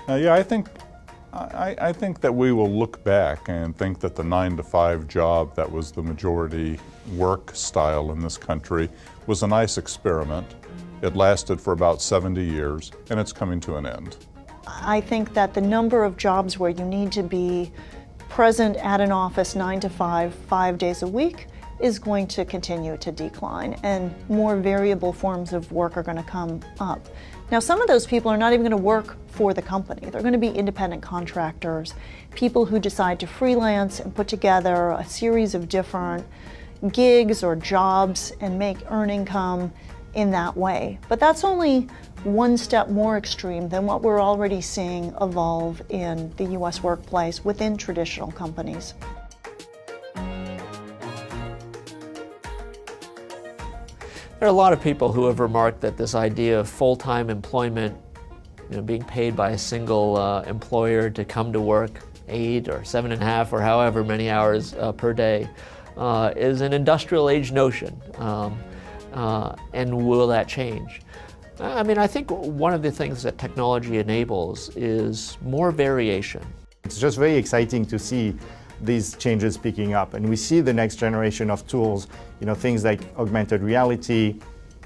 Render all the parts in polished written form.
Yeah, I think that we will look back and think that the 9-to-5 job that was the majority work style in this country was a nice experiment. It lasted for about 70 years, and it's coming to an end. I think that the number of jobs where you need to be present at an office 9 to 5, 5 days a week is going to continue to decline, and more variable forms of work are going to come up. Now, some of those people are not even going to work for the company. They're going to be independent contractors, people who decide to freelance and put together a series of different gigs or jobs and earn income in that way. But that's only one step more extreme than what we're already seeing evolve in the US workplace within traditional companies. There are a lot of people who have remarked that this idea of full-time employment, being paid by a single employer to come to work 8 or 7.5 or however many hours per day is an industrial age notion. And will that change? I think one of the things that technology enables is more variation. It's just very exciting to see these changes picking up, and we see the next generation of tools, things like augmented reality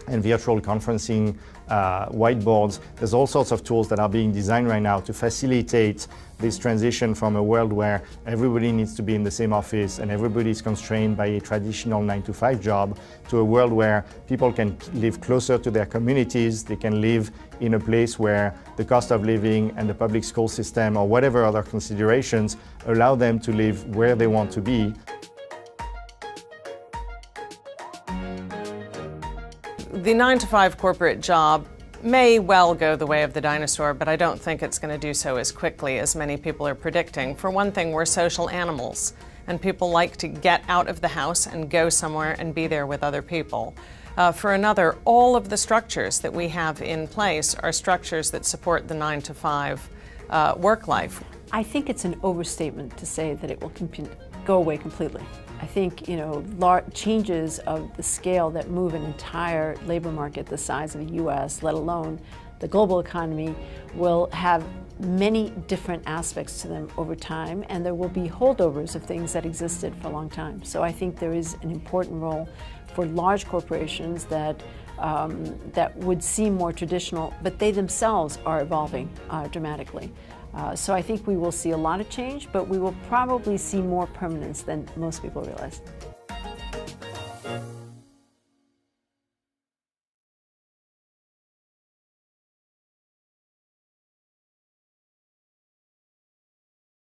and virtual conferencing, whiteboards. There's all sorts of tools that are being designed right now to facilitate this transition from a world where everybody needs to be in the same office and everybody is constrained by a traditional 9-to-5 job to a world where people can live closer to their communities, they can live in a place where the cost of living and the public school system or whatever other considerations allow them to live where they want to be. The 9-to-5 corporate job may well go the way of the dinosaur, but I don't think it's going to do so as quickly as many people are predicting. For one thing, we're social animals, and people like to get out of the house and go somewhere and be there with other people. For another, all of the structures that we have in place are structures that support the 9-to-5 work life. I think it's an overstatement to say that it will go away completely. I think, changes of the scale that move an entire labor market the size of the U.S., let alone the global economy, will have many different aspects to them over time, and there will be holdovers of things that existed for a long time. So I think there is an important role for large corporations that would seem more traditional, but they themselves are evolving dramatically. So I think we will see a lot of change, but we will probably see more permanence than most people realize.